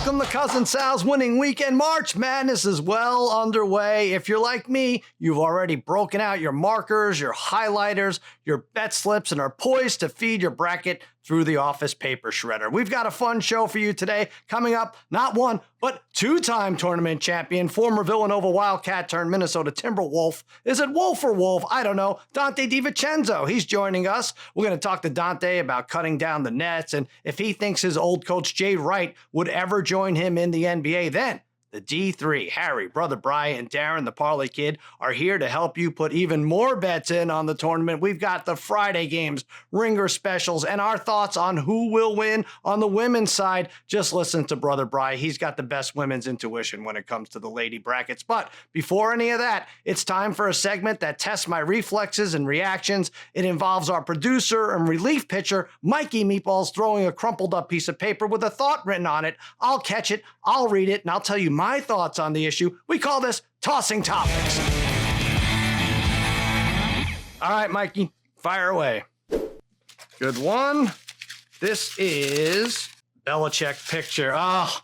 Welcome to Cousin Sal's Winning Weekend. March Madness is well underway. If you're like me, you've already broken out your markers, your highlighters, your bet slips, and are poised to feed your bracket through the office paper shredder. We've got a fun show for you today. Coming up, not one, but two-time tournament champion, former Villanova Wildcat turned Minnesota Timberwolf. Is it Wolf or Wolf? I don't know. Donte DiVincenzo, he's joining us. We're going to talk to Dante about cutting down the nets and if he thinks his old coach Jay Wright would ever join him in the NBA. Then the D3, Harry, Brother Brian, and Darren, the Parlay Kid, are here to help you put even more bets in on the tournament. We've got the Friday games, ringer specials, and our thoughts on who will win on the women's side. Just listen to Brother Brian. He's got the best women's intuition when it comes to the lady brackets. But before any of that, it's time for a segment that tests my reflexes and reactions. It involves our producer and relief pitcher, Mikey Meatballs, throwing a crumpled up piece of paper with a thought written on it. I'll catch it, I'll read it, and I'll tell you my thoughts on the issue. We call this Tossing Topics. All right, Mikey, fire away. Good one. This is Belichick picture. Oh,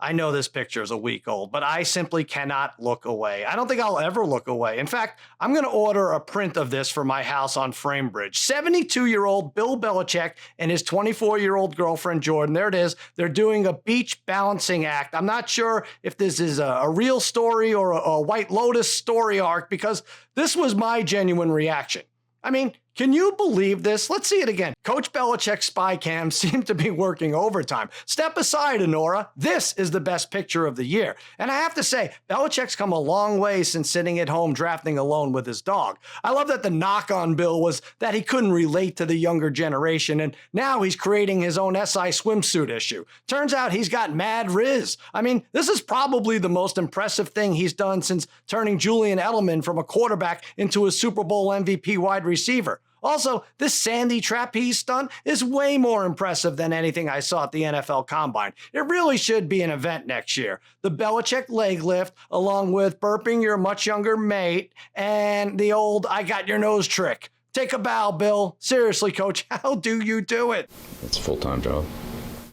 I know this picture is a week old, but I simply cannot look away. I don't think I'll ever look away. In fact, I'm going to order a print of this for my house on Framebridge. 72-year-old Bill Belichick and his 24-year-old girlfriend, Jordan. There it is. They're doing a beach balancing act. I'm not sure if this is a real story or a White Lotus story arc, because this was my genuine reaction. I mean, can you believe this? Let's see it again. Coach Belichick's spy cam seemed to be working overtime. Step aside, Honora. This is the best picture of the year. And I have to say, Belichick's come a long way since sitting at home drafting alone with his dog. I love that the knock on Bill was that he couldn't relate to the younger generation, and now he's creating his own SI swimsuit issue. Turns out he's got mad riz. I mean, this is probably the most impressive thing he's done since turning Julian Edelman from a quarterback into a Super Bowl MVP wide receiver. Also, this Sandy trapeze stunt is way more impressive than anything I saw at the NFL Combine. It really should be an event next year. The Belichick leg lift, along with burping your much younger mate, and the old I got your nose trick. Take a bow, Bill. Seriously, Coach, how do you do it? It's a full-time job.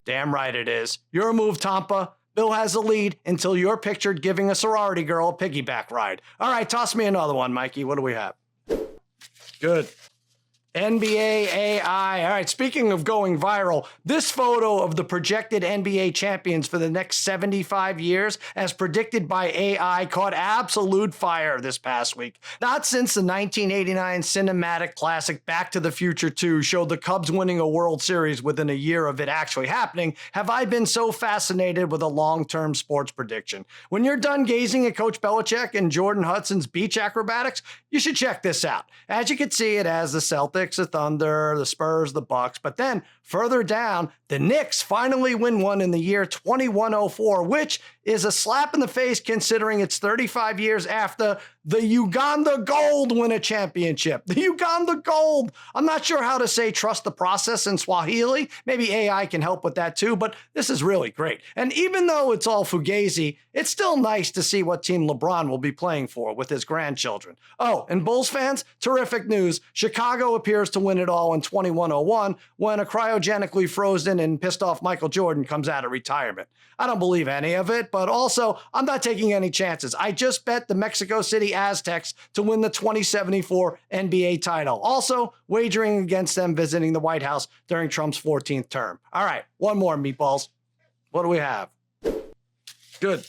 Damn right it is. Your move, Tampa. Bill has the lead until you're pictured giving a sorority girl a piggyback ride. All right, toss me another one, Mikey. What do we have? Good. NBA AI. All right, speaking of going viral, this photo of the projected NBA champions for the next 75 years, as predicted by AI, caught absolute fire this past week. Not since the 1989 cinematic classic Back to the Future 2 showed the Cubs winning a World Series within a year of it actually happening, have I been so fascinated with a long-term sports prediction. When you're done gazing at Coach Belichick and Jordan Hudson's beach acrobatics, you should check this out. As you can see, it has the Celtics, the Thunder, the Spurs, the Bucks, but then further down, the Knicks finally win one in the year 2104, which is a slap in the face considering it's 35 years after the Uganda Gold win a championship. The Uganda Gold. I'm not sure how to say trust the process in Swahili. Maybe AI can help with that too, but this is really great. And even though it's all fugazi, it's still nice to see what team LeBron will be playing for with his grandchildren. Oh, and Bulls fans, terrific news. Chicago appears to win it all in 2101 when a cryogenically frozen and pissed off Michael Jordan comes out of retirement. I don't believe any of it, but also I'm not taking any chances. I just bet the Mexico City Aztecs to win the 2074 NBA title. Also, wagering against them visiting the White House during Trump's 14th term. All right, one more, Meatballs. What do we have? Good.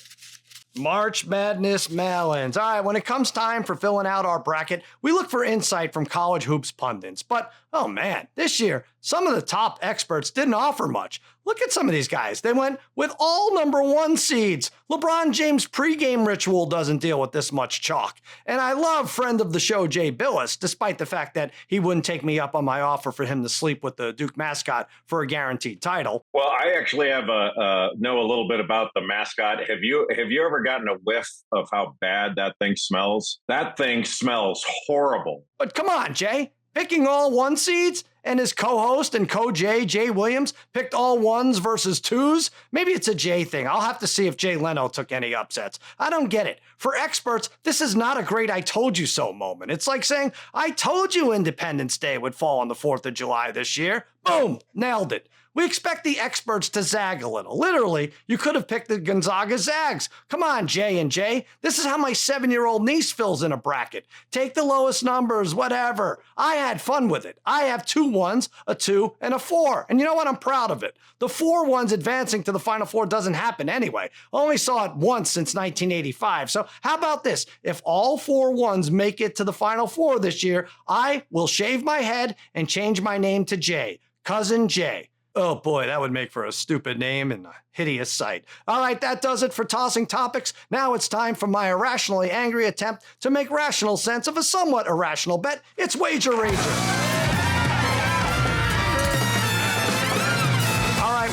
March Madness Melons. All right, when it comes time for filling out our bracket, we look for insight from college hoops pundits. But, oh man, this year, some of the top experts didn't offer much. Look at some of these guys. They went with all number one seeds. LeBron James' pregame ritual doesn't deal with this much chalk. And I love friend of the show, Jay Billis, despite the fact that he wouldn't take me up on my offer for him to sleep with the Duke mascot for a guaranteed title. Well, I actually have know a little bit about the mascot. Have you ever gotten a whiff of how bad that thing smells? That thing smells horrible. But come on, Jay. Picking all one seeds, and his co-host and co-Jay, Jay Williams, picked all ones versus twos? Maybe it's a Jay thing. I'll have to see if Jay Leno took any upsets. I don't get it. For experts, this is not a great I told you so moment. It's like saying, I told you Independence Day would fall on the 4th of July this year. Boom, nailed it. We expect the experts to zag a little. Literally, you could have picked the Gonzaga Zags. Come on, J and J. This is how my 7-year-old niece fills in a bracket. Take the lowest numbers, whatever. I had fun with it. I have 2 1s, a 2, and a 4. And you know what? I'm proud of it. The 4 1s advancing to the Final Four doesn't happen anyway. I only saw it once since 1985. So how about this? If all 4 1s make it to the Final Four this year, I will shave my head and change my name to J. Cousin J. Oh boy, that would make for a stupid name and a hideous sight. All right, that does it for tossing topics. Now it's time for my irrationally angry attempt to make rational sense of a somewhat irrational bet. It's Wager Rager.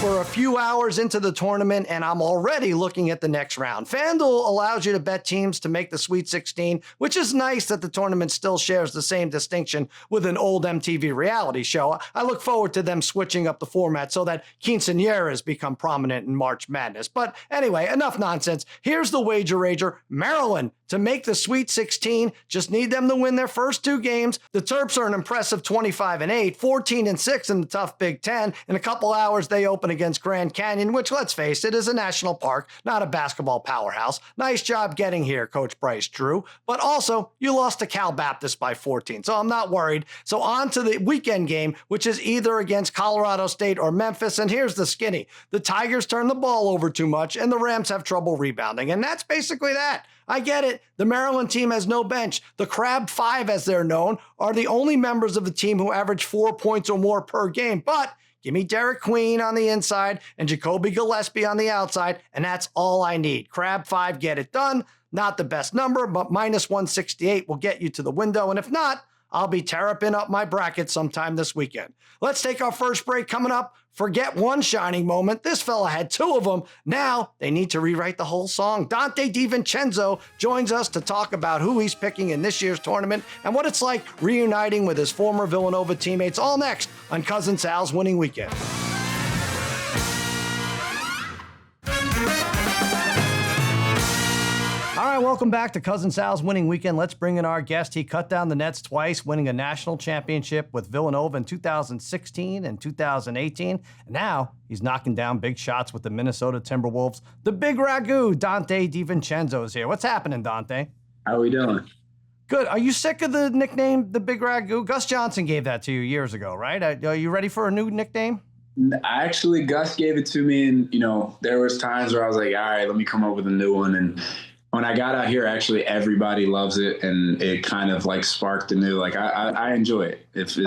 We're a few hours into the tournament, and I'm already looking at the next round. FanDuel allows you to bet teams to make the Sweet 16, which is nice that the tournament still shares the same distinction with an old MTV reality show. I look forward to them switching up the format so that quinceañeras become prominent in March Madness. But anyway, enough nonsense. Here's the Wager Rager. Maryland to make the Sweet 16. Just need them to win their first 2 games. The Terps are an impressive 25-8, 14-6 in the tough Big Ten. In a couple hours, they open against Grand Canyon, which, let's face it, is a national park, not a basketball powerhouse. Nice job getting here, Coach Bryce Drew. But also, you lost to Cal Baptist by 14, so I'm not worried. So on to the weekend game, which is either against Colorado State or Memphis. And here's the skinny. The Tigers turn the ball over too much, and the Rams have trouble rebounding. And that's basically that. I get it. The Maryland team has no bench. The Crab Five, as they're known, are the only members of the team who average 4 points or more per game. But give me Derek Queen on the inside and Jacoby Gillespie on the outside, and that's all I need. Crab Five, get it done. Not the best number, but minus 168 will get you to the window. And if not, I'll be terrapin up my bracket sometime this weekend. Let's take our first break coming up. Forget one shining moment. This fella had 2 of them. Now they need to rewrite the whole song. Dante DiVincenzo joins us to talk about who he's picking in this year's tournament and what it's like reuniting with his former Villanova teammates. All next on Cousin Sal's Winning Weekend. All right, welcome back to Cousin Sal's Winning Weekend. Let's bring in our guest. He cut down the nets twice, winning a national championship with Villanova in 2016 and 2018. And now he's knocking down big shots with the Minnesota Timberwolves. The Big Ragu, Donte DiVincenzo, is here. What's happening, Dante? How are we doing? Good. Are you sick of the nickname, the Big Ragu? Gus Johnson gave that to you years ago, right? Are you ready for a new nickname? Actually, Gus gave it to me, and, there was times where I was like, all right, let me come up with a new one. And when I got out here, actually everybody loves it, and it kind of sparked a new. I enjoy it. It's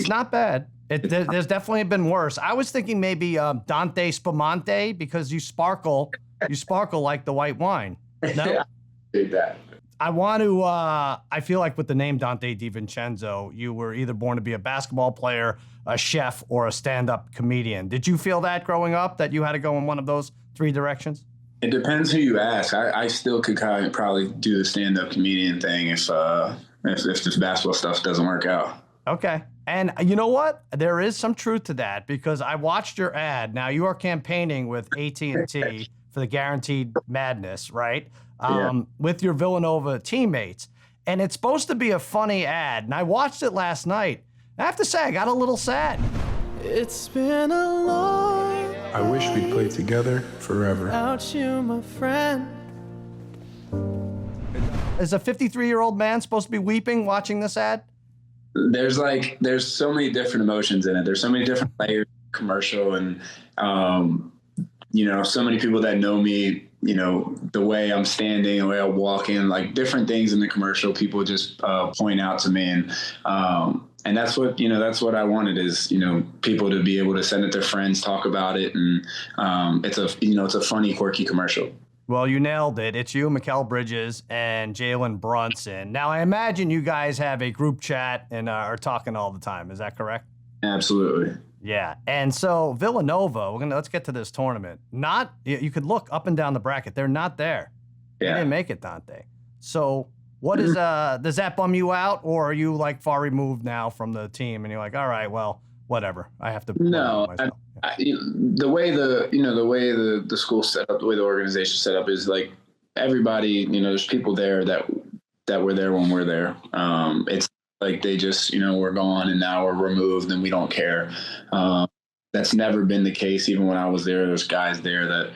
not bad. There's definitely been worse. I was thinking maybe Dante Spumante because you sparkle like the white wine. No, I did that. I want to. I feel like with the name Donte DiVincenzo, you were either born to be a basketball player, a chef, or a stand-up comedian. Did you feel that growing up that you had to go in one of those 3 directions? It depends who you ask. I still could kind of probably do the stand-up comedian thing if this basketball stuff doesn't work out. Okay. And you know what? There is some truth to that because I watched your ad. Now, you are campaigning with AT&T for the Guaranteed Madness, right? With your Villanova teammates. And it's supposed to be a funny ad. And I watched it last night. I have to say, I got a little sad. It's been a long I wish we'd play together forever. without you, my friend. Is a 53-year-old man supposed to be weeping watching this ad? There's so many different emotions in it. There's so many different layers of commercial, and so many people that know me, the way I'm standing, the way I'm walking, different things in the commercial, people just point out to me, and that's what I wanted is, people to be able to send it to friends, talk about it. And it's a funny, quirky commercial. Well, you nailed it. It's you, Mikal Bridges, and Jalen Brunson. Now, I imagine you guys have a group chat and are talking all the time. Is that correct? Absolutely. Yeah. And so Villanova, let's get to this tournament. You could look up and down the bracket. They're not there. Yeah. They didn't make it, Dante. So what is, does that bum you out, or are you far removed now from the team and you're like, all right, well, whatever. I have to. No, the way the school set up, the way the organization set up is everybody, there's people there that were there when we're there. It's they just, we're gone and now we're removed and we don't care. that's never been the case. Even when I was there, there's guys there that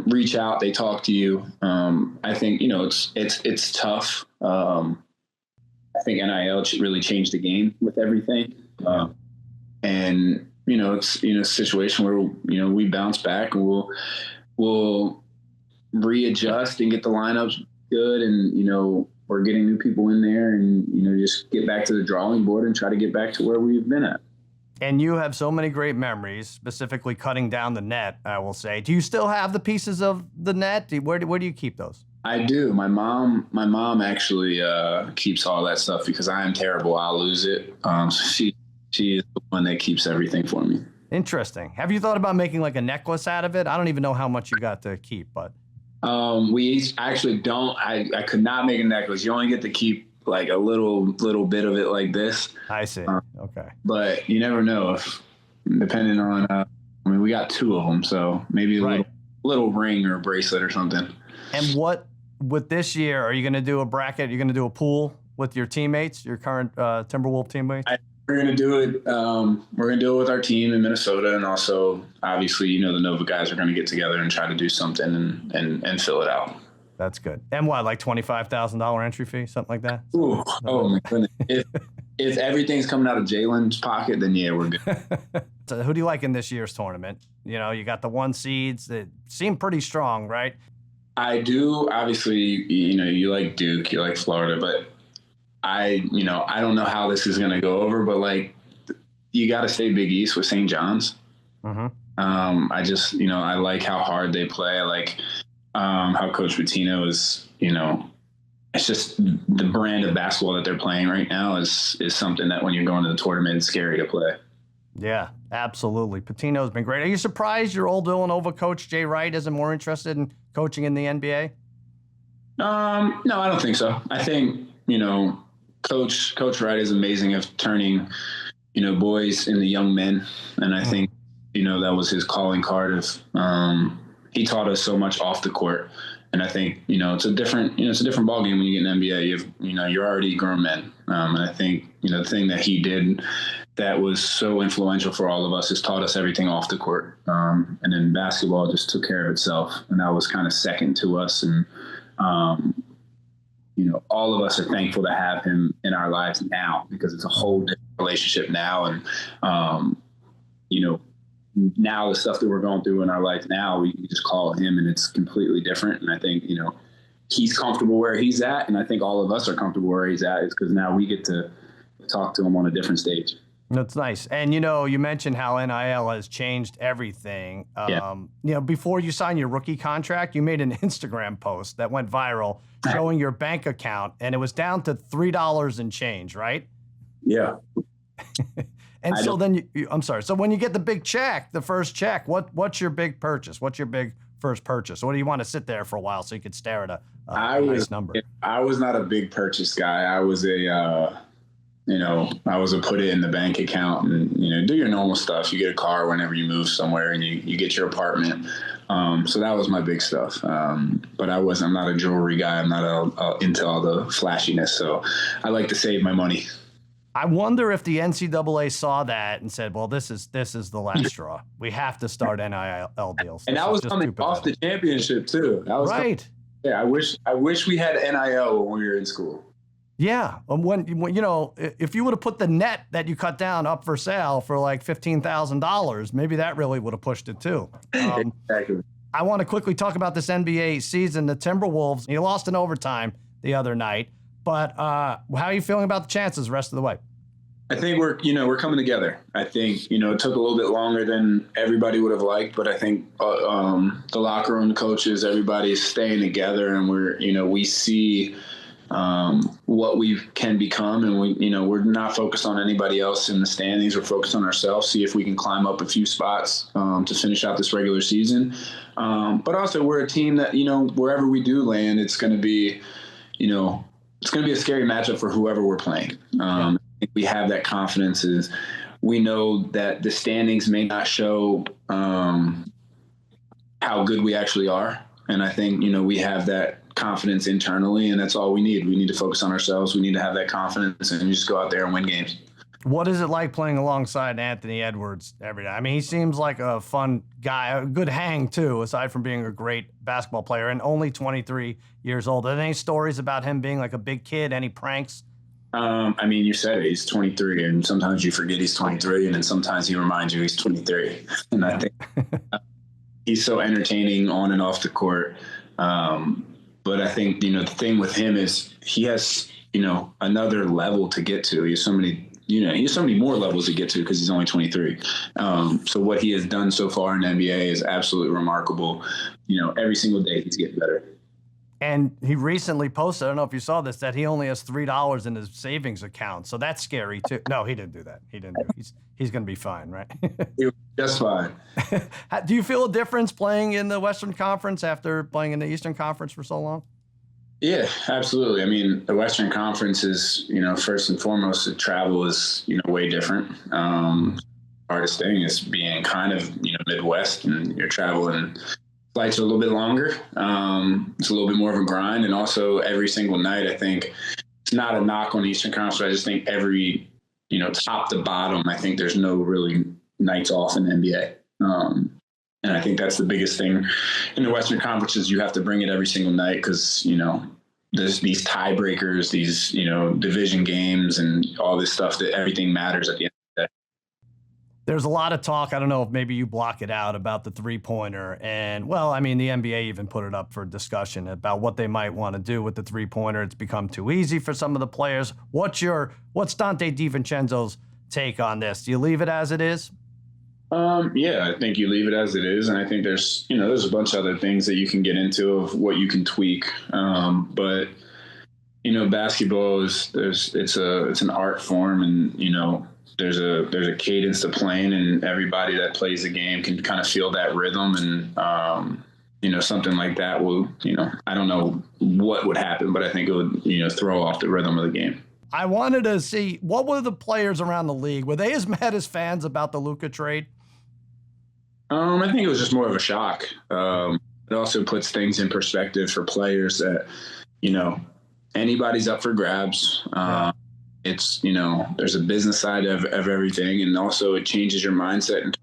reach out, they talk to you. I think, it's tough. I think NIL really changed the game with everything. And, it's, a situation where, we bounce back and we'll readjust and get the lineups good. And, we're getting new people in there and, just get back to the drawing board and try to get back to where we've been at. And you have so many great memories, specifically cutting down the net, I will say. Do you still have the pieces of the net? Where do you keep those? I do. My mom actually keeps all that stuff because I am terrible. I'll lose it. So she is the one that keeps everything for me. Interesting. Have you thought about making like a necklace out of it? I don't even know how much you got to keep, but. We actually don't. I could not make a necklace. You only get to keep like a little bit of it like this. I see. Okay. But you never know if, depending on, we got 2 of them, so maybe a little ring or bracelet or something. And with this year, are you going to do a bracket? You're going to do a pool with your teammates, your current Timberwolf teammates? We're going to do it. We're going to do it with our team in Minnesota. And also, obviously, the Nova guys are going to get together and try to do something and fill it out. That's good. And what, like $25,000 entry fee, something like that? Ooh, oh my goodness! If everything's coming out of Jalen's pocket, then yeah, we're good. So who do you like in this year's tournament? You got the 1 seeds that seem pretty strong, right? I do. Obviously, you like Duke, you like Florida, but I don't know how this is going to go over, but like you got to stay Big East with St. John's. Mm-hmm. I just, I like how hard they play. I like how Coach Pitino is, it's just the brand of basketball that they're playing right now is something that when you're going to the tournament, it's scary to play. Yeah, absolutely. Pitino's been great. Are you surprised your old Villanova coach, Jay Wright, isn't more interested in coaching in the NBA? No, I don't think so. I think, Coach Wright is amazing at turning, boys into young men. And I think, that was his calling card of, he taught us so much off the court. And I think, it's a different ballgame when you get in the NBA. You're already grown men. And I think, the thing that he did that was so influential for all of us is taught us everything off the court. And then basketball just took care of itself. And that was kind of second to us. And, all of us are thankful to have him in our lives now because it's a whole different relationship now. And, now the stuff that we're going through in our life now, we just call him and it's completely different. And I think, he's comfortable where he's at. And I think all of us are comfortable where he's at is because now we get to talk to him on a different stage. That's nice. And, you mentioned how NIL has changed everything. Before you signed your rookie contract, you made an Instagram post that went viral showing your bank account, and it was down to $3 and change, right? Yeah. And so then I'm sorry. So when you get the big check, the first check, what's your big purchase? What's your big first purchase? Or do you want to sit there for a while so you could stare at a nice number? I was not a big purchase guy. I was I was a put it in the bank account and, do your normal stuff. You get a car whenever you move somewhere and you get your apartment. So that was my big stuff. But I'm not a jewelry guy. I'm not into all the flashiness. So I like to save my money. I wonder if the NCAA saw that and said, well, this is the last straw. We have to start NIL deals. And that was coming off the championship too. That was right. I wish we had NIL when we were in school. Yeah. When if you would have put the net that you cut down up for sale for like $15,000, maybe that really would have pushed it too. Exactly. I want to quickly talk about this NBA season. The Timberwolves, you lost in overtime the other night, but how are you feeling about the chances the rest of the way? I think we're coming together. I think, it took a little bit longer than everybody would have liked, but I think the locker room, the coaches, everybody's staying together and we see what we can become. And we're not focused on anybody else in the standings. We're focused on ourselves, see if we can climb up a few spots to finish out this regular season. But also we're a team that, wherever we do land, it's going to be, it's going to be a scary matchup for whoever we're playing. We have that confidence. Is we know that the standings may not show how good we actually are. And I think, we have that confidence internally, and that's all we need. We need to focus on ourselves. We need to have that confidence and just go out there and win games. What is it like playing alongside Anthony Edwards every day? I mean, he seems like a fun guy, a good hang too, aside from being a great basketball player and only 23 years old. Are there any stories about him being like a big kid? Any pranks? I mean, you said it, he's 23, and sometimes you forget he's 23, and then sometimes he reminds you he's 23. And I think he's so entertaining on and off the court. But I think, the thing with him is he has, another level to get to. He has so many more levels to get to because he's only 23. So what he has done so far in the NBA is absolutely remarkable. Every single day he's getting better. And he recently posted, I don't know if you saw this, that he only has $3 in his savings account. So that's scary too. No, he didn't do that. He's going to be fine, right? He was just fine. Do you feel a difference playing in the Western Conference after playing in the Eastern Conference for so long? Yeah, absolutely. I mean, the Western Conference is, first and foremost, the travel is, way different. Hardest thing is being kind of, Midwest, and you're traveling. Flights are a little bit longer. It's a little bit more of a grind. And also every single night, I think it's not a knock on the Eastern Conference. I just think every, top to bottom, I think there's no really nights off in the NBA. And I think that's the biggest thing in the Western Conference is you have to bring it every single night because, there's these tiebreakers, these, division games and all this stuff that everything matters at the end of the day. There's a lot of talk, I don't know if maybe you block it out, about the three-pointer. And, well, I mean, the NBA even put it up for discussion about what they might want to do with the three-pointer. It's become too easy for some of the players. What's Dante DiVincenzo's take on this? Do you leave it as it is? Yeah, I think you leave it as it is. And I think there's a bunch of other things that you can get into of what you can tweak. But, basketball it's an art form, and, there's a cadence to playing, and everybody that plays the game can kind of feel that rhythm. And, something like that will, I don't know what would happen, but I think it would, throw off the rhythm of the game. I wanted to see, what were the players around the league? Were they as mad as fans about the Luka trade? I think it was just more of a shock. It also puts things in perspective for players that, anybody's up for grabs. It's, there's a business side of everything. And also it changes your mindset.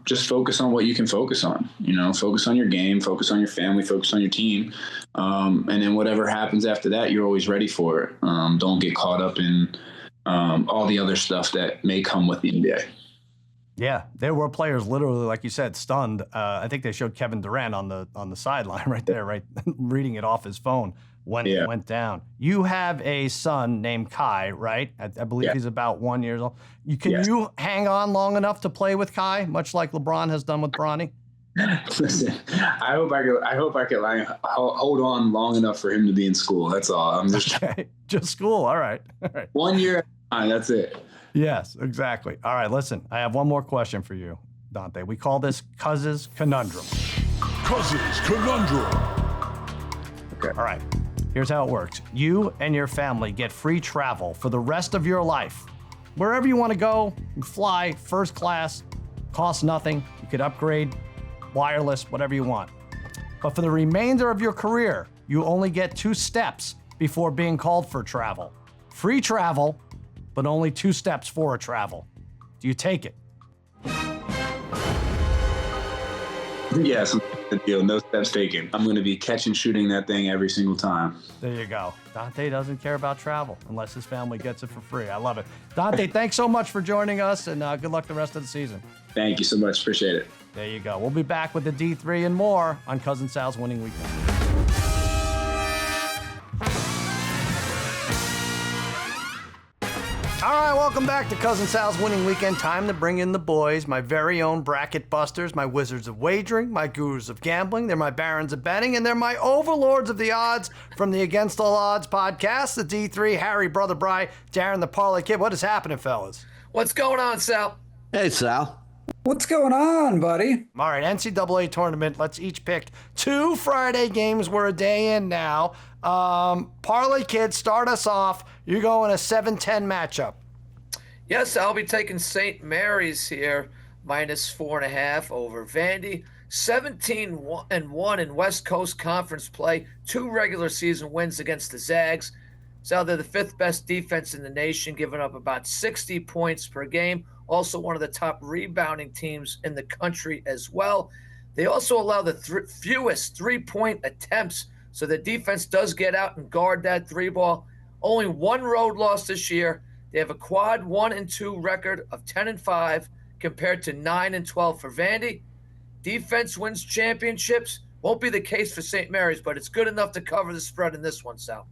Just focus on what you can focus on, focus on your game, focus on your family, focus on your team. And then whatever happens after that, you're always ready for it. Don't get caught up in all the other stuff that may come with the NBA. Yeah, there were players literally, like you said, stunned. I think they showed Kevin Durant on the sideline right there, right, reading it off his phone when it went down. You have a son named Kai, right? I believe he's about 1 year old. Can you hang on long enough to play with Kai, much like LeBron has done with Bronny? Listen, I hope I could hold on long enough for him to be in school. That's all. I'm just school. All right. 1 year at a time. That's it. Yes, exactly. All right, listen, I have one more question for you, Dante. We call this Cousins Conundrum. Cousins Conundrum. Okay. All right, here's how it works. You and your family get free travel for the rest of your life. Wherever you want to go, you fly first class, costs nothing. You could upgrade, wireless, whatever you want. But for the remainder of your career, you only get 2 steps before being called for travel. Free travel, but only 2 steps for a travel. Do you take it? Yes, the deal. No steps taken. I'm going to be catch and shooting that thing every single time. There you go. Dante doesn't care about travel unless his family gets it for free. I love it. Dante, thanks so much for joining us, and good luck the rest of the season. Thank you so much. Appreciate it. There you go. We'll be back with the D3 and more on Cousin Sal's Winning Weekend. All right, welcome back to Cousin Sal's Winning Weekend. Time to bring in the boys, my very own bracket busters, my wizards of wagering, my gurus of gambling. They're my barons of betting, and they're my overlords of the odds from the Against All Odds podcast. The D3, Harry, Brother Bry, Darren, the Parlay Kid. What is happening, fellas? What's going on, Sal? Hey, Sal. What's going on, buddy? All right, NCAA tournament. Let's each pick 2 Friday games. We're a day in now. Parlay Kid, start us off. You're going a 7-10 matchup. Yes, I'll be taking St. Mary's here, -4.5 over Vandy. 17-1 in West Coast Conference play. 2 regular season wins against the Zags. So they're the 5th best defense in the nation, giving up about 60 points per game. Also one of the top rebounding teams in the country as well. They also allow the fewest three-point attempts, so the defense does get out and guard that three ball. Only one road loss this year. They have a quad 1-2 record of 10-5 compared to 9-12 for Vandy. Defense wins championships. Won't be the case for St. Mary's, but it's good enough to cover the spread in this one, Sal.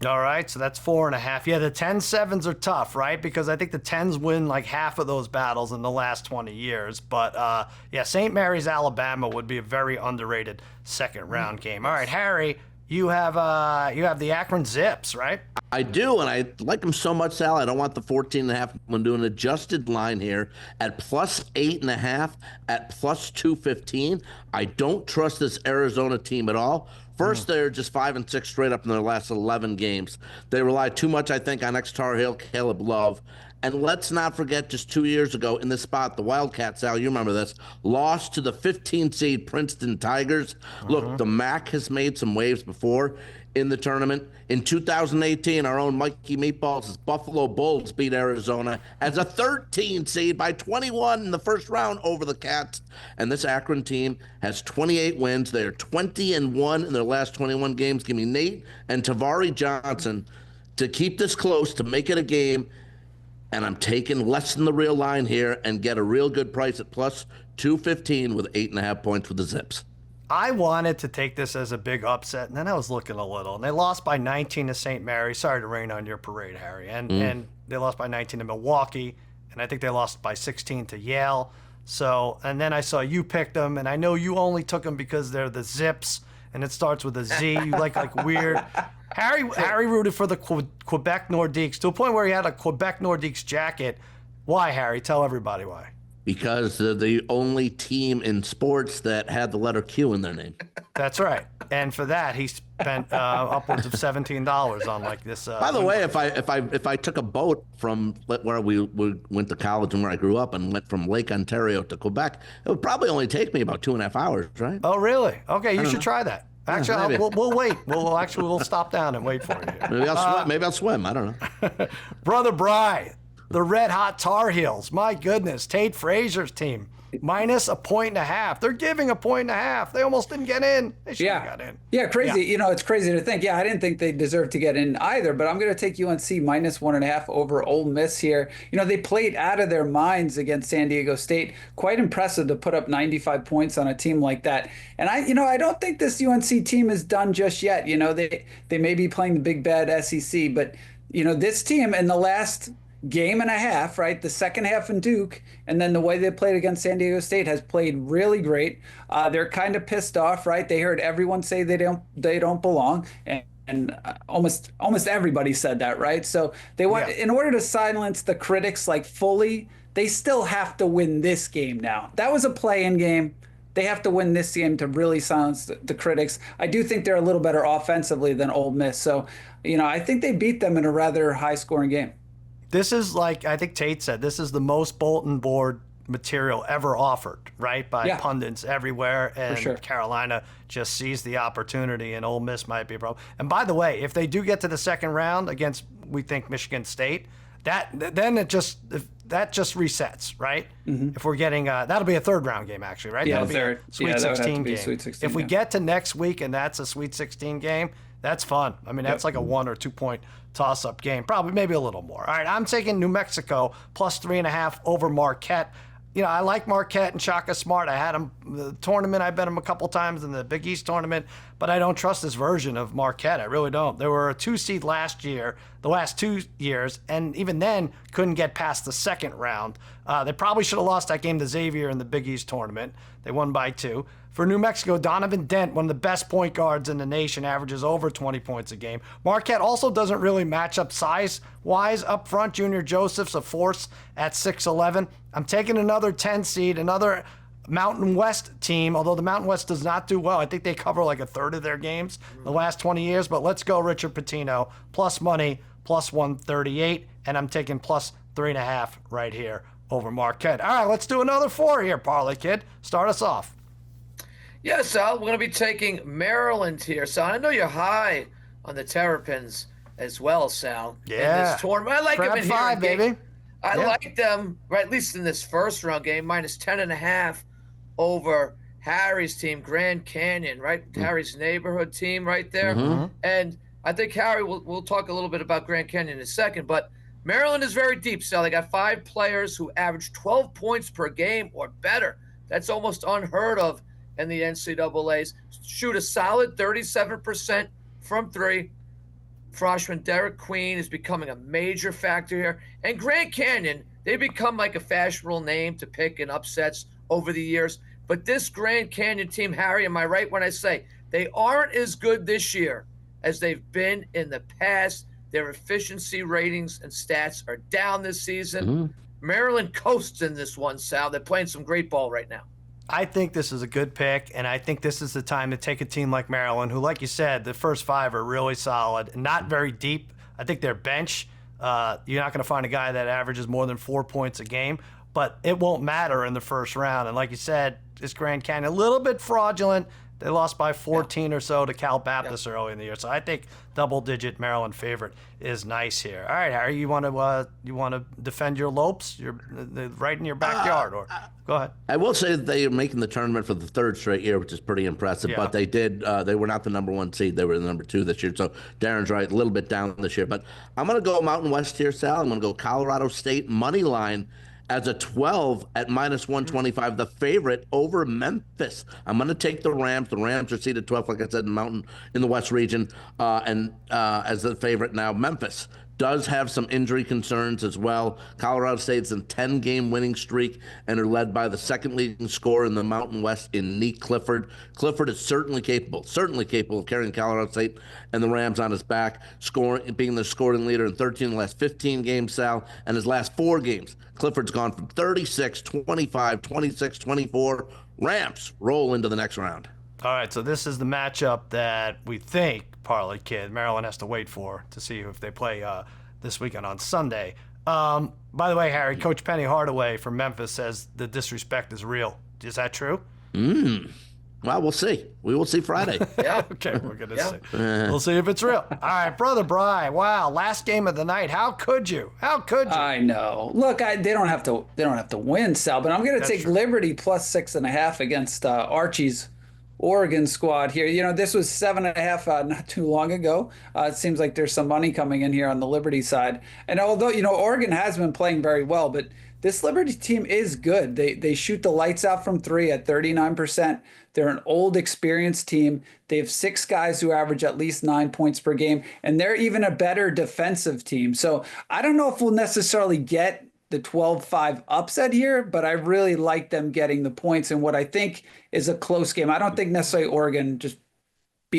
All right, so that's 4.5. Yeah, the 10-7s are tough, right? Because I think the 10s win like half of those battles in the last 20 years. But yeah, St. Mary's, Alabama would be a very underrated second round game. All right, Harry, you have the Akron Zips, right? I do, and I like them so much, Sal. I don't want the 14.5. I'm doing an adjusted line here at plus 8.5 at plus 215. I don't trust this Arizona team at all. First, they're just 5-6 straight up in their last 11 games. They rely too much, I think, on ex-Tar Heel Caleb Love. And let's not forget, just 2 years ago in this spot, the Wildcats, Sal, you remember this, lost to the 15 seed Princeton Tigers. Look, the MAC has made some waves before in the tournament. In 2018, our own Mikey Meatballs' Buffalo Bulls beat Arizona as a 13 seed by 21 in the first round over the Cats. And this Akron team has 28 wins. They are 20-1 in their last 21 games. Give me Nate and Tavari Johnson to keep this close, to make it a game. And I'm taking less than the real line here and get a real good price at plus 215 with 8.5 points with the Zips. I wanted to take this as a big upset, and then I was looking a little. And they lost by 19 to St. Mary. Sorry to rain on your parade, Harry. And they lost by 19 to Milwaukee, and I think they lost by 16 to Yale. So, and then I saw you picked them, and I know you only took them because they're the Zips, and it starts with a Z. You like weird. Harry rooted for the Quebec Nordiques to a point where he had a Quebec Nordiques jacket. Why, Harry? Tell everybody why. Because they're the only team in sports that had the letter Q in their name. That's right. And for that, he spent upwards of $17 on like this. By the way, if I took a boat from where we went to college and where I grew up and went from Lake Ontario to Quebec, it would probably only take me about 2.5 hours, right? Oh, really? Okay, you should try that. Actually, we'll wait. We'll stop down and wait for you. Maybe I'll swim. I don't know. Brother Bry, the Red Hot Tar Heels. My goodness, Tate Frazier's team. Minus 1.5. They're giving 1.5. They almost didn't get in. They should have got in. Yeah, crazy. Yeah. You know, it's crazy to think. Yeah, I didn't think they deserved to get in either, but I'm going to take UNC minus 1.5 over Ole Miss here. You know, they played out of their minds against San Diego State. Quite impressive to put up 95 points on a team like that. And I don't think this UNC team is done just yet. You know, they may be playing the big bad SEC, but you know, this team in the last game and a half, right? The second half in Duke, and then the way they played against San Diego State has played really great. They're kind of pissed off, right? They heard everyone say they don't belong, and almost everybody said that, right? So they want, in order to silence the critics like fully, they still have to win this game now. That was a play-in game. They have to win this game to really silence the critics. I do think they're a little better offensively than Ole Miss. So, you know, I think they beat them in a rather high-scoring game. This is like, I think Tate said, this is the most bulletin board material ever offered, right? By pundits everywhere. And Carolina just sees the opportunity, and Ole Miss might be a problem. And by the way, if they do get to the second round against, we think, Michigan State, that just resets, right? Mm-hmm. If we're getting, that'll be a third round game, actually, right? Yeah, that'll be a Sweet 16 game. Sweet 16, if we get to next week and that's a Sweet 16 game, that's fun. I mean, that's like a 1 or 2 point toss-up game, probably maybe a little more. All right, I'm taking New Mexico plus 3.5 over Marquette. You know, I like Marquette and Shaka Smart. I had them the tournament. I bet them a couple times in the Big East tournament, but I don't trust this version of Marquette. I really don't. They were a 2 seed last year, the last 2 years, and even then couldn't get past the second round. They probably should have lost that game to Xavier in the Big East tournament. They won by 2. For New Mexico, Donovan Dent, one of the best point guards in the nation, averages over 20 points a game. Marquette also doesn't really match up size-wise up front. Junior Joseph's a force at 6'11". I'm taking another 10 seed, another Mountain West team, although the Mountain West does not do well. I think they cover like a third of their games the last 20 years, but let's go Richard Pitino, plus money, plus 138, and I'm taking plus 3.5 right here over Marquette. All right, let's do another 4 here, Parlay Kid. Start us off. Yeah, Sal, we're going to be taking Maryland here. So I know you're high on the Terrapins, as well, Sal. Yeah. In this tournament. I like them Grab in here. 5, baby. I Yeah. like them, right, at least in this first round game, minus 10.5 over Harry's team, Grand Canyon, right? Harry's neighborhood team right there. And I think Harry, we'll talk a little bit about Grand Canyon in a second, but Maryland is very deep, Sal. They got 5 players who average 12 points per game or better. That's almost unheard of in the NCAAs. Shoot a solid 37% from 3. Freshman Derek Queen is becoming a major factor here. And Grand Canyon, they become like a fashionable name to pick in upsets over the years. But this Grand Canyon team, Harry, am I right when I say they aren't as good this year as they've been in the past? Their efficiency ratings and stats are down this season. Maryland coasts in this one, Sal. They're playing some great ball right now. I think this is a good pick, and I think this is the time to take a team like Maryland, who, like you said, the first 5 are really solid, not very deep. I think their bench, you're not going to find a guy that averages more than 4 points a game, but it won't matter in the first round. And like you said, this Grand Canyon, a little bit fraudulent. They lost by 14 or so to Cal Baptist early in the year. So I think double-digit Maryland favorite is nice here. All right, Harry, you want to defend your Lopes? You're right in your backyard, or go ahead. I will say that they are making the tournament for the 3rd straight year, which is pretty impressive. But they did. They were not the number 1 seed. They were the number 2 this year. So Darren's right, a little bit down this year. But I'm going to go Mountain West here, Sal. I'm going to go Colorado State money line as a 12 at minus 125, the favorite over Memphis. I'm going to take the Rams. The Rams are seeded 12, like I said, in the West region, and as the favorite now. Memphis does have some injury concerns as well. Colorado State's in 10-game winning streak and are led by the second leading scorer in the Mountain West in Nick Clifford. Clifford is certainly capable of carrying Colorado State and the Rams on his back, being the scoring leader in 13 of the last 15 games, Sal, and his last 4 games. Clifford's gone from 36, 25, 26, 24. Rams roll into the next round. All right, so this is the matchup that we think, Parlay Kid, Maryland has to wait for to see if they play this weekend on Sunday. By the way, Harry, Coach Penny Hardaway from Memphis says the disrespect is real. Is that true? Well, we'll see. We will see Friday. Yeah. Okay, we're going to see. We'll see if it's real. All right, Brother Bry. Wow, last game of the night. How could you? How could you? I know. Look, they don't have to win, Sal, but I'm going to take true. Liberty plus 6.5 against Archie's Oregon squad here. You know, this was 7.5 not too long ago. It seems like there's some money coming in here on the Liberty side. And although, you know, Oregon has been playing very well, but this Liberty team is good. They shoot the lights out from 3 at 39%. They're an old, experienced team. They have 6 guys who average at least 9 points per game, and they're even a better defensive team. So I don't know if we'll necessarily get the 12-5 upset here, but I really like them getting the points in what I think is a close game. I don't think necessarily Oregon just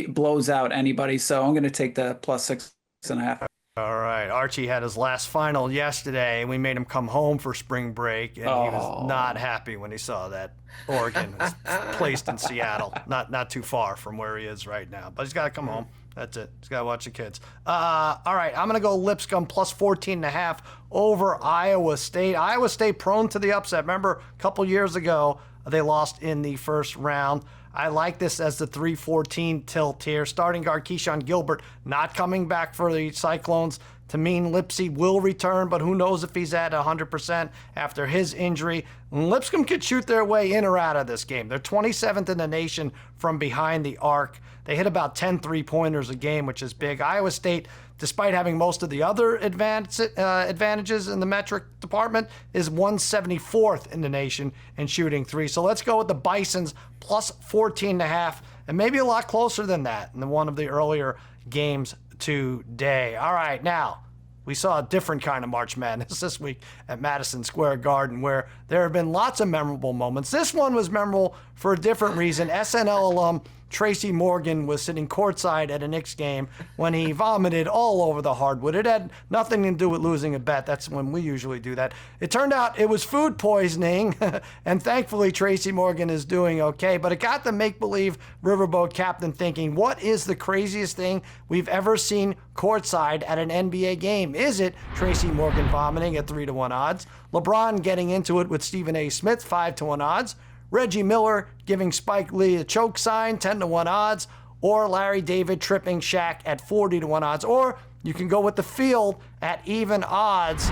blows out anybody, so I'm going to take the plus 6.5. All right. Archie had his last final yesterday, and we made him come home for spring break, and he was not happy when he saw that Oregon was placed in Seattle, not too far from where he is right now. But he's got to come home. That's it. He's got to watch the kids. All right, I'm going to go Lipscomb plus 14.5 over Iowa State. Iowa State prone to the upset. Remember, a couple years ago, they lost in the first round. I like this as the 3-14 tilt here. Starting guard Keyshawn Gilbert not coming back for the Cyclones to mean Lipsy will return, but who knows if he's at 100% after his injury. Lipscomb could shoot their way in or out of this game. They're 27th in the nation from behind the arc. They hit about 10 3-pointers a game, which is big. Iowa State, despite having most of the other advantages in the metric department, is 174th in the nation in shooting 3. So let's go with the Bisons plus 14.5, and maybe a lot closer than that in one of the earlier games today. All right, now we saw a different kind of March Madness this week at Madison Square Garden, where there have been lots of memorable moments. This one was memorable for a different reason. SNL alum Tracy Morgan was sitting courtside at a Knicks game when he vomited all over the hardwood. It had nothing to do with losing a bet. That's when we usually do that. It turned out it was food poisoning, and thankfully Tracy Morgan is doing okay. But it got the make-believe riverboat captain thinking, what is the craziest thing we've ever seen courtside at an NBA game? Is it Tracy Morgan vomiting at 3-1 odds? LeBron getting into it with Stephen A. Smith, 5-1 odds? Reggie Miller giving Spike Lee a choke sign, 10-1 odds, or Larry David tripping Shaq at 40-1 odds, or You can go with the field at even odds.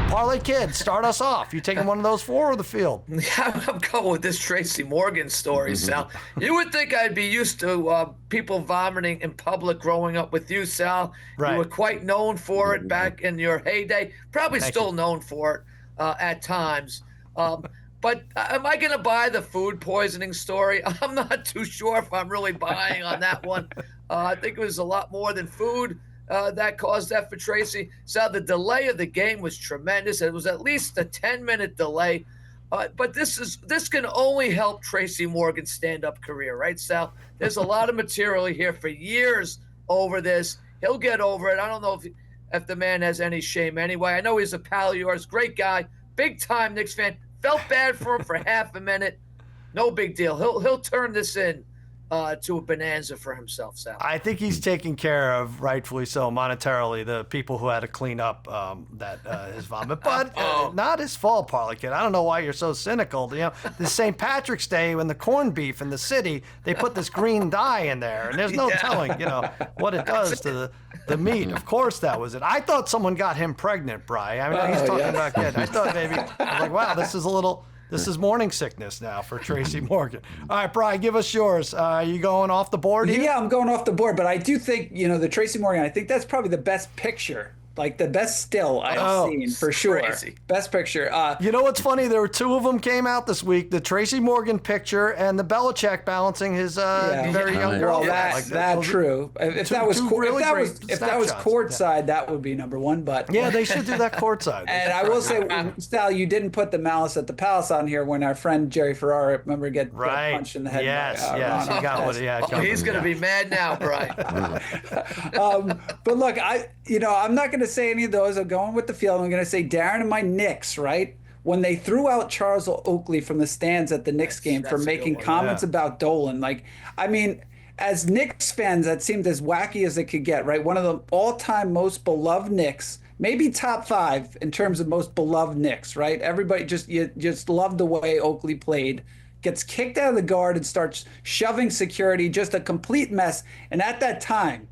Parlay Kid, start us off. You taking one of those 4 or the field? Yeah, I'm going with this Tracy Morgan story, Sal. You would think I'd be used to people vomiting in public growing up with you, Sal. Right. You were quite known for it back in your heyday. Probably still known for it at times. But am I going to buy the food poisoning story? I'm not too sure if I'm really buying on that one. I think it was a lot more than food that caused that for Tracy. So the delay of the game was tremendous. It was at least a 10-minute delay. But this can only help Tracy Morgan's stand-up career, right, Sal? There's a lot of material here for years over this. He'll get over it. I don't know if the man has any shame anyway. I know he's a pal of yours, great guy, big-time Knicks fan. Felt bad for him for half a minute. No big deal. He'll turn this in to a bonanza for himself, Sal. I think he's taking care of, rightfully so, monetarily, the people who had to clean up his vomit. But not his fault, Parlay Kid. I don't know why you're so cynical. The St. Patrick's Day when the corned beef in the city, they put this green dye in there, and there's no telling, what it does to the meat. Of course that was it. I thought someone got him pregnant, Bri. I mean, he's talking about kid. I thought maybe, I was like, wow, this is morning sickness now for Tracy Morgan. All right, Bri, give us yours. Are you going off the board here? Yeah, I'm going off the board, but I do think, the Tracy Morgan, I think that's probably the best picture, like the best still I've seen for sure. Crazy. Best picture. You know what's funny? There were 2 of them came out this week, the Tracy Morgan picture and the Belichick balancing his very young girl. Well, that's true. If that was courtside, that would be number 1. But yeah, they should do that courtside. And I will say, Sal, you didn't put the Malice at the Palace on here when our friend Jerry Ferrara, remember, get punched in the head. Yes, by, he got what he had. He's going to be mad now, Brian. But look, I'm not going to say any of those. I'm going with the field. I'm going to say Darren and my Knicks, right? When they threw out Charles Oakley from the stands at the Knicks game for making comments about Dolan, as Knicks fans, that seemed as wacky as it could get, right? One of the all-time most beloved Knicks, maybe top 5 in terms of most beloved Knicks, right? Everybody just loved the way Oakley played. Gets kicked out of the guard and starts shoving security, just a complete mess. And at that time,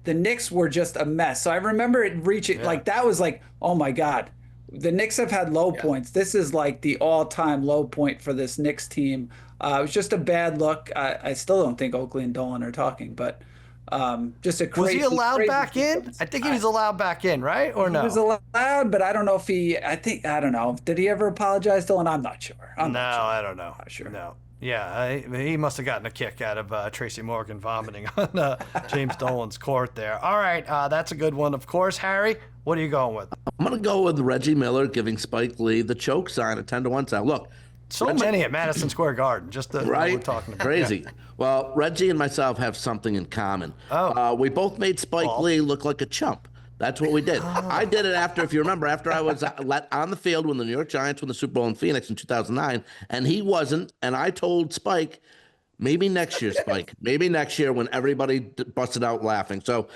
the Knicks were just a mess. So I remember it reaching, that was like, oh my God. The Knicks have had low points. This is like the all-time low point for this Knicks team. It was just a bad look. I still don't think Oakley and Dolan are talking, but just a crazy. Was he allowed back in? I think he was allowed back in, right? Or no? He was allowed, but I don't know if I don't know. Did he ever apologize, Dolan? I'm not sure. I don't know. Not sure. No. Yeah, he must have gotten a kick out of Tracy Morgan vomiting on James Dolan's court there. All right, that's a good one, of course. Harry, what are you going with? I'm going to go with Reggie Miller giving Spike Lee the choke sign at 10-1 sound. Look. Many at Madison Square Garden, just what we're talking about. Crazy. Well, Reggie and myself have something in common. We both made Spike Lee look like a chump. That's what we did. I did it after I was let on the field when the New York Giants won the Super Bowl in Phoenix in 2009, and he wasn't. And I told Spike, maybe next year, Spike. Maybe next year when everybody busted out laughing. So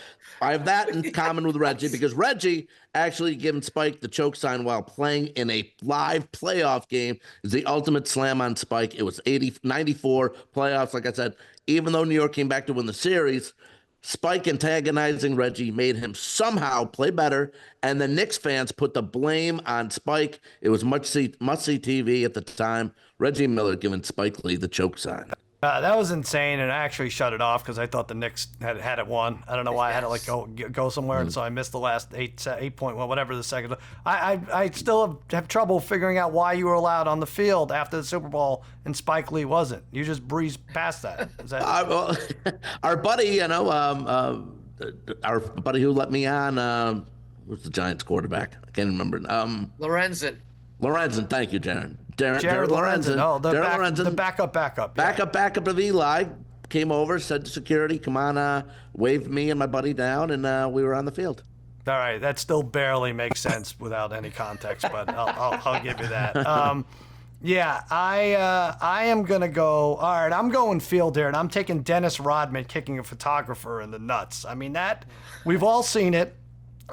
I have that in common with Reggie because Reggie actually giving Spike the choke sign while playing in a live playoff game is the ultimate slam on Spike. It was 94 playoffs, like I said. Even though New York came back to win the series, Spike antagonizing Reggie made him somehow play better, and the Knicks fans put the blame on Spike. It was must-see TV at the time. Reggie Miller giving Spike Lee the choke sign. That was insane, and I actually shut it off because I thought the Knicks had it won. I don't know why I had to go somewhere, and so I missed the last 8-point, whatever the second. I still have trouble figuring out why you were allowed on the field after the Super Bowl and Spike Lee wasn't. You just breezed past that. Is that our buddy, our buddy who let me on, who's the Giants quarterback? I can't remember. Lorenzen, thank you, Jared. Jared Lorenzen. Oh, Lorenzen. The backup. Backup of Eli came over, said to security, come on, waved me and my buddy down, and we were on the field. All right, that still barely makes sense without any context, but I'll give you that. I am going to go, all right, I'm going field here, and I'm taking Dennis Rodman kicking a photographer in the nuts. I mean, we've all seen it.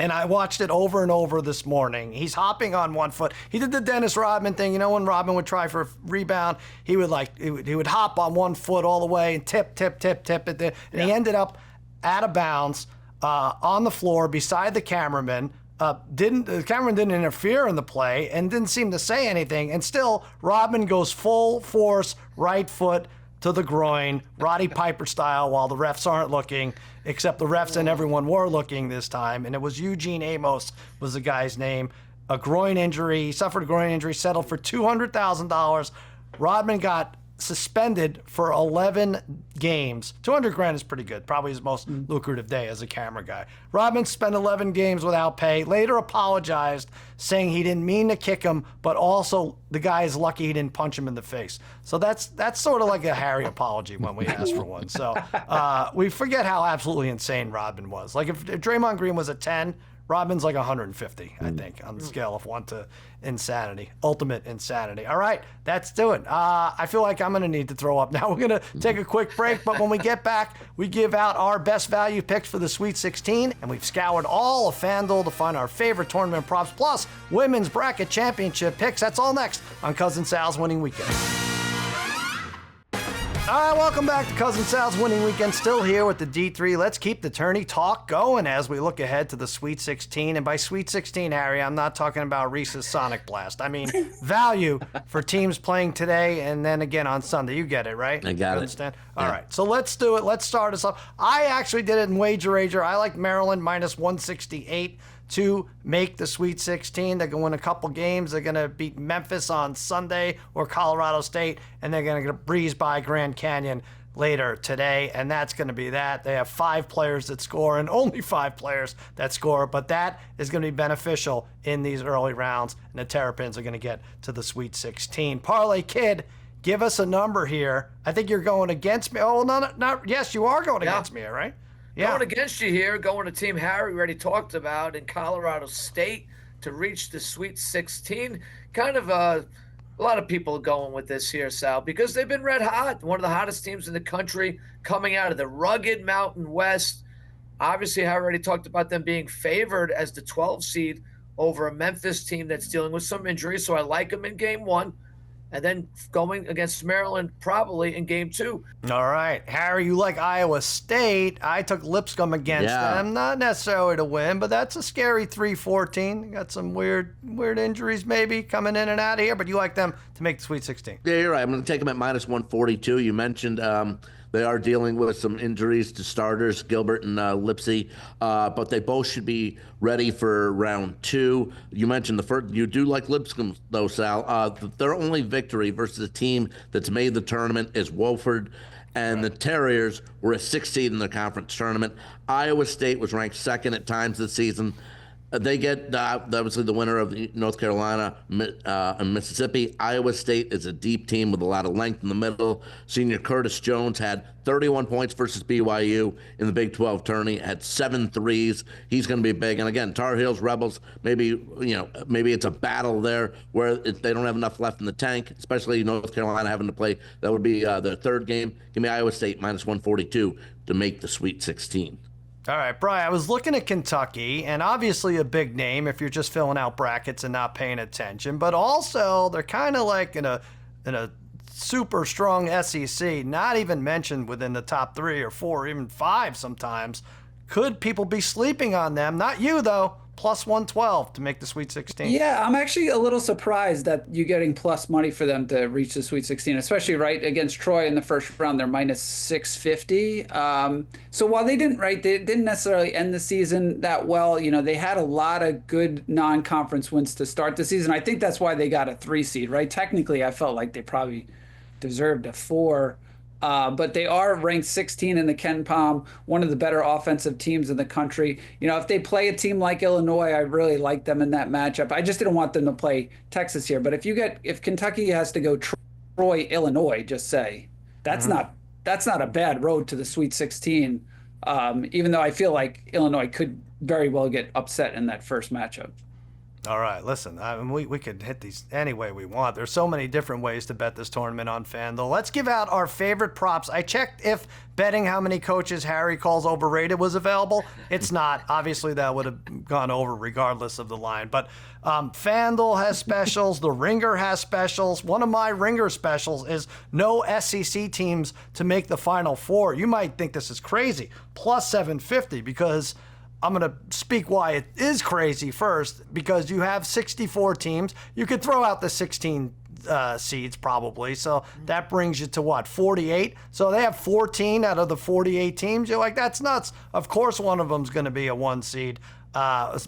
And I watched it over and over this morning. He's hopping on one foot. He did the Dennis Rodman thing. You know, when Rodman would try for a rebound, he would hop on one foot all the way and tip it. And he ended up out of bounds on the floor beside the cameraman. The cameraman didn't interfere in the play and didn't seem to say anything. And still, Rodman goes full force, right foot to the groin, Roddy Piper style, while the refs aren't looking, except the refs and everyone were looking this time. And it was Eugene Amos was the guy's name. A groin injury. He suffered a groin injury, settled for $200,000. Rodman got suspended for 11 games. 200 grand is pretty good. Probably his most lucrative day as a camera guy. Rodman spent 11 games without pay, later apologized, saying he didn't mean to kick him, but also the guy is lucky he didn't punch him in the face. So that's sort of like a Harry apology when we ask for one. So we forget how absolutely insane Rodman was. Like if Draymond Green was a 10, Rodman's like 150, I think, on the scale of 1 to insanity, ultimate insanity. All right, that's do it. I feel like I'm going to need to throw up now. We're going to take a quick break, but when we get back, we give out our best value picks for the Sweet 16, and we've scoured all of FanDuel to find our favorite tournament props, plus women's bracket championship picks. That's all next on Cousin Sal's Winning Weekend. All right, welcome back to Cousin Sal's Winning Weekend. Still here with the D3. Let's keep the tourney talk going as we look ahead to the Sweet 16. And by Sweet 16, Harry, I'm not talking about Reese's Sonic Blast. I mean value for teams playing today and then again on Sunday. You get it, right? I got it. Understand? All right, so let's do it. Let's start us off. I actually did it in Wager. I like Maryland minus 168 to make the Sweet 16. They're going to win a couple games. They're going to beat Memphis on Sunday or Colorado State, and they're going to breeze by Grand Canyon later today, and that's going to be that. They have 5 players that score and only 5 players that score, but that is going to be beneficial in these early rounds, and the Terrapins are going to get to the Sweet 16. Parlay Kid, give us a number here. I think you're going against me. Oh, no, yes, you are going against me, right? Yeah. Going against you here, going to Team Harry, we already talked about in Colorado State to reach the Sweet 16. Kind of a lot of people are going with this here, Sal, because they've been red hot. One of the hottest teams in the country coming out of the rugged Mountain West. Obviously, I already talked about them being favored as the 12 seed over a Memphis team that's dealing with some injuries. So I like them in game 1. And then going against Maryland probably in game 2. All right. Harry, you like Iowa State. I took Lipscomb against them. Not necessarily to win, but that's a scary 3-14. Got some weird injuries maybe coming in and out of here, but you like them to make the Sweet 16. Yeah, you're right. I'm going to take them at minus 142. You mentioned they are dealing with some injuries to starters, Gilbert and Lipsy, but they both should be ready for round 2. You mentioned the first. You do like Lipscomb, though, Sal. Their only victory versus a team that's made the tournament is Wofford, and the Terriers were a 6th seed in the conference tournament. Iowa State was ranked 2nd at times this season. They get obviously the winner of North Carolina and Mississippi. Iowa State is a deep team with a lot of length in the middle. Senior Curtis Jones had 31 points versus BYU in the Big 12 tourney, had 7 threes. He's going to be big. And again, Tar Heels, Rebels, maybe it's a battle there where they don't have enough left in the tank, especially North Carolina having to play. That would be their 3rd game. Give me Iowa State minus 142 to make the Sweet 16. All right, Brian, I was looking at Kentucky, and obviously a big name if you're just filling out brackets and not paying attention, but also they're kind of like in a super strong SEC, not even mentioned within the top 3 or 4 or even 5 sometimes. Could people be sleeping on them? Not you, though. Plus 112 to make the Sweet 16. Yeah, I'm actually a little surprised that you're getting plus money for them to reach the Sweet 16, especially right against Troy in the first round. They're minus 650. So while they didn't necessarily end the season that well. They had a lot of good non-conference wins to start the season. I think that's why they got a 3 seed, right? Technically, I felt like they probably deserved a 4. But they are ranked 16 in the Ken Palm, one of the better offensive teams in the country. If they play a team like Illinois, I really like them in that matchup. I just didn't want them to play Texas here. But if Kentucky has to go Troy, Illinois, just say that's not a bad road to the Sweet 16. Even though I feel like Illinois could very well get upset in that first matchup. All right, listen, I mean, we could hit these any way we want. There's so many different ways to bet this tournament on FanDuel. Let's give out our favorite props. I checked if betting how many coaches Harry calls overrated was available. It's not. Obviously, that would have gone over regardless of the line. But FanDuel has specials. The Ringer has specials. One of my Ringer specials is no SEC teams to make the Final Four. You might think this is crazy. Plus 750 because I'm going to speak why it is crazy first, because you have 64 teams. You could throw out the 16 seeds probably. So that brings you to what, 48? So they have 14 out of the 48 teams. You're like, that's nuts. Of course one of them's going to be a 1 seed.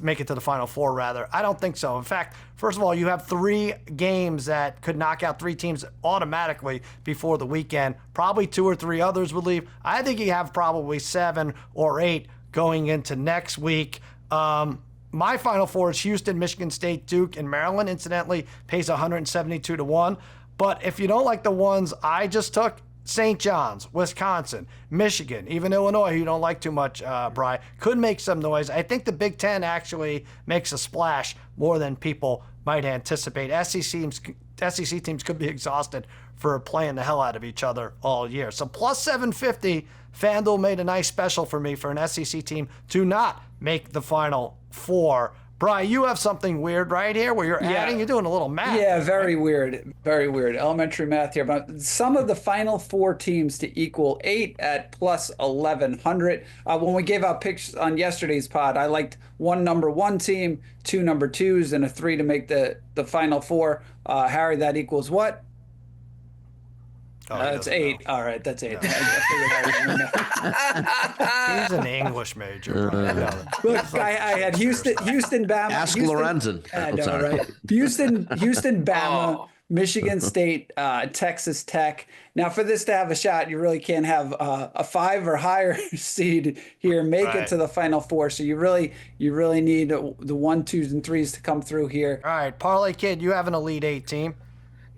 Make it to the Final Four, rather. I don't think so. In fact, first of all, you have 3 games that could knock out 3 teams automatically before the weekend. Probably 2 or 3 others would leave. I think you have probably 7 or 8 going into next week. My Final Four is Houston, Michigan State, Duke, and Maryland. Incidentally, pays 172 to 1. But if you don't like the ones I just took, St. John's, Wisconsin, Michigan, even Illinois, who you don't like too much, Bri, could make some noise. I think the Big Ten actually makes a splash more than people might anticipate. SEC teams could be exhausted for playing the hell out of each other all year. So plus 750, FanDuel made a nice special for me for an SEC team to not make the Final Four. Bri, you have something weird right here where you're adding, you're doing a little math. Yeah, very weird. Very weird. Elementary math here. But some of the Final Four teams to equal 8 at plus 1,100. When we gave out picks on yesterday's pod, I liked 1 number 1 team, 2 number 2s, and a 3 to make the Final Four. Harry, that equals what? That's 8. All right, that's 8. He's an English major. Look, I had Houston, Bama. Ask Houston, Lorenzen. I know, right? Houston, Bama, Michigan State, Texas Tech. Now, for this to have a shot, you really can't have a 5 or higher seed here make it to the Final Four. So you really need the 1, 2s, and 3s to come through here. All right, Parlay Kid, you have an Elite 8 team.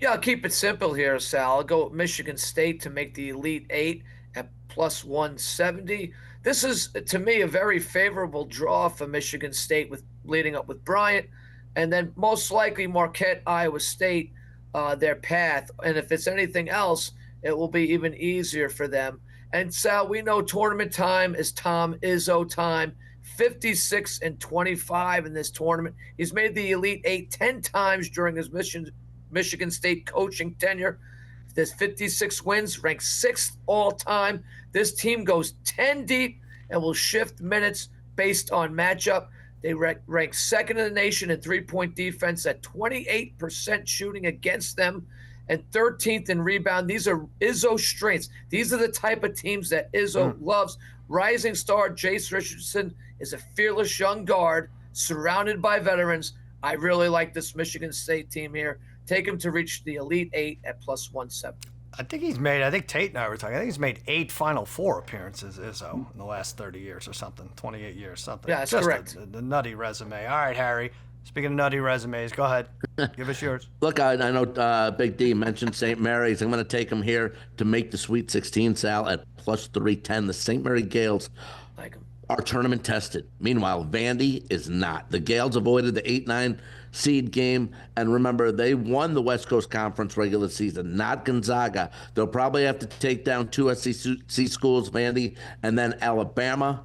Yeah, I'll keep it simple here, Sal. I'll go with Michigan State to make the Elite 8 at plus 170. This is, to me, a very favorable draw for Michigan State with leading up with Bryant. And then most likely Marquette, Iowa State, their path. And if it's anything else, it will be even easier for them. And Sal, we know tournament time is Tom Izzo time. 56-25 in this tournament. He's made the Elite 8 10 times during his Michigan State coaching tenure. There's 56 wins, ranked 6th all-time. This team goes 10 deep and will shift minutes based on matchup. They rank 2nd in the nation in three-point defense at 28% shooting against them and 13th in rebound. These are Izzo's strengths. These are the type of teams that Izzo loves. Rising star Jace Richardson is a fearless young guard surrounded by veterans. I really like this Michigan State team here. Take him to reach the Elite 8 at plus 170. I think Tate and I were talking, I think he's made 8 Final Four appearances, Izzo, in the last 30 years or something, 28 years, something. Yeah, that's just correct. The nutty resume. All right, Harry, speaking of nutty resumes, go ahead. Give us yours. Look, I know Big D mentioned St. Mary's. I'm going to take him here to make the Sweet 16, Sal, at plus 310. The St. Mary Gales are tournament tested. Meanwhile, Vandy is not. The Gales avoided the 8-9 seed game, and remember, they won the West Coast Conference regular season, not Gonzaga. They'll probably have to take down 2 SEC schools, Vandy, and then Alabama.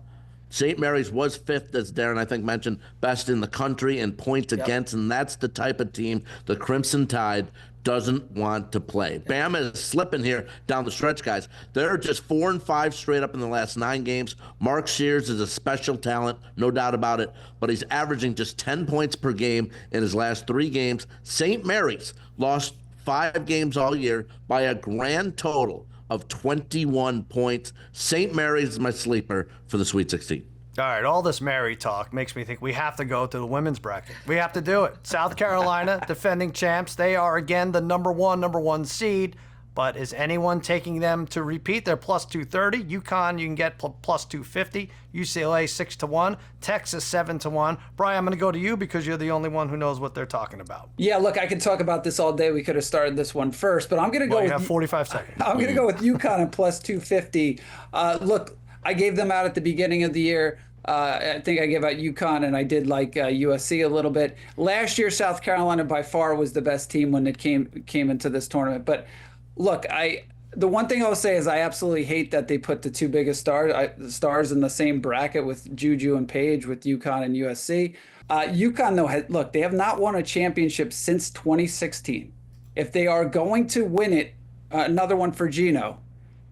St. Mary's was 5th, as Darren, I think, mentioned, best in the country in points against, and that's the type of team the Crimson Tide doesn't want to play. Bama is slipping here down the stretch, guys. They're just 4-5 straight up in the last 9 games. Mark Shears is a special talent, no doubt about it, but he's averaging just 10 points per game in his last 3 games. St. Mary's lost 5 games all year by a grand total of 21 points. St. Mary's is my sleeper for the Sweet 16. All right, all this Mary talk makes me think we have to go to the women's bracket. We have to do it. South Carolina, defending champs. They are, again, the number one seed. But is anyone taking them to repeat? They're plus 230. UConn, you can get plus 250. UCLA, 6-1. Texas, 7-1. Brian, I'm going to go to you because you're the only one who knows what they're talking about. Yeah, look, I could talk about this all day. We could have started this one first, but I'm going to go you have 45 seconds. I'm going to go with UConn at plus 250. Look, I gave them out at the beginning of the year. I think I gave out UConn, and I did like USC a little bit. Last year, South Carolina by far was the best team when it came into this tournament. But look, the one thing I'll say is I absolutely hate that they put the two biggest stars in the same bracket with Juju and Page with UConn and USC. UConn, though, look, they have not won a championship since 2016. If they are going to win it, another one for Gino,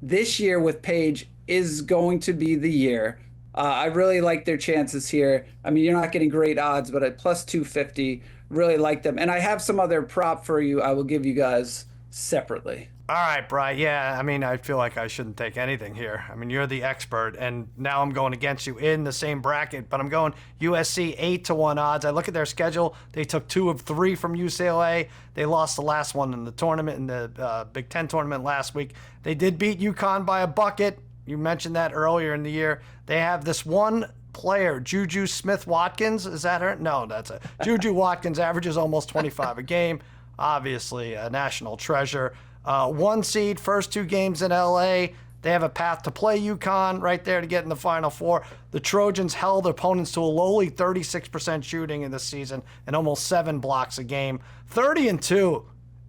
this year with Page is going to be the year. I really like their chances here. I mean, you're not getting great odds, but at plus 250, really like them. And I have some other prop for you I will give you guys separately. All right, Bri. Yeah, I mean, I feel like I shouldn't take anything here. I mean, you're the expert, and now I'm going against you in the same bracket, but I'm going USC 8-1 odds. I look at their schedule. They took 2 of 3 from UCLA. They lost the last one in the tournament, in the Big Ten tournament last week. They did beat UConn by a bucket. You mentioned that earlier in the year. They have this one player, Juju Smith-Watkins. Is that her? No, that's it. Juju Watkins averages almost 25 a game. Obviously, a national treasure. 1 seed, first 2 games in LA. They have a path to play UConn right there to get in the Final Four. The Trojans held opponents to a lowly 36% shooting in this season and almost 7 blocks a game. 30-2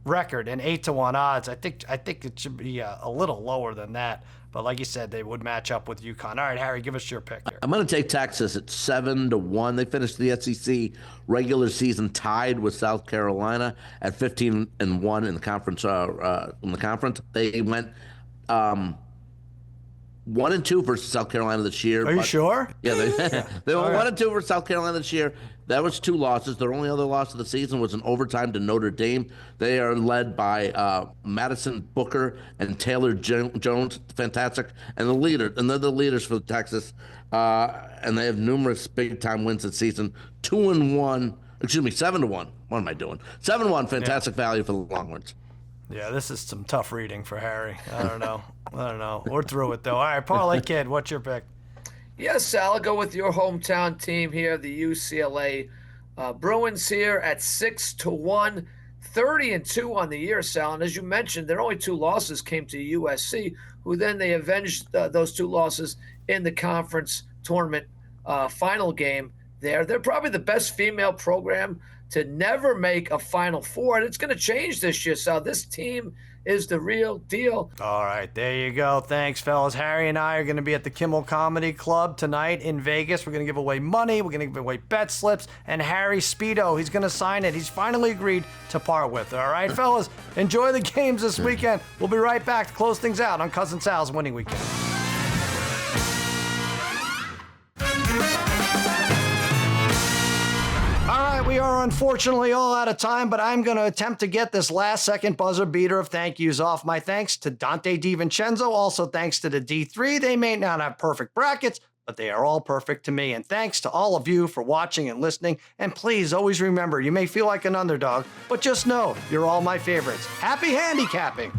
record and 8-1 odds. I think it should be a little lower than that. But like you said, they would match up with UConn. All right, Harry, give us your pick here. I'm going to take Texas at 7-1. They finished the SEC regular season tied with South Carolina at 15-1 in the conference. They went 1-2 versus South Carolina this year. Are you sure? Yeah, they went 1-2 versus South Carolina this year. That was 2 losses. Their only other loss of the season was an overtime to Notre Dame. They are led by Madison Booker and Taylor Jones, fantastic, and they're the leaders for Texas. And they have numerous big-time wins this season. 7-1. What am I doing? 7-1, fantastic value for the Longhorns. Yeah, this is some tough reading for Harry. I don't know. We're through it, though. All right, Parlay Kid, what's your pick? Yes, Sal, I'll go with your hometown team here, the UCLA Bruins here at 6-1, 30-2 on the year, Sal. And as you mentioned, their only 2 losses came to USC, who then they avenged those 2 losses in the conference tournament final game there. They're probably the best female program to never make a Final Four, and it's going to change this year, Sal. This team is the real deal. All right, there you go. Thanks, fellas. Harry and I are going to be at the Kimmel Comedy Club tonight in Vegas. We're going to give away money. We're going to give away bet slips. And Harry Speedo, he's going to sign it. He's finally agreed to part with it. All right, fellas, enjoy the games this weekend. We'll be right back to close things out on Cousin Sal's Winning Weekend. We are unfortunately all out of time, but I'm going to attempt to get this last-second buzzer beater of thank yous off. My thanks to Dante DiVincenzo, also thanks to the D3. They may not have perfect brackets, but they are all perfect to me. And thanks to all of you for watching and listening. And please always remember, you may feel like an underdog, but just know you're all my favorites. Happy handicapping!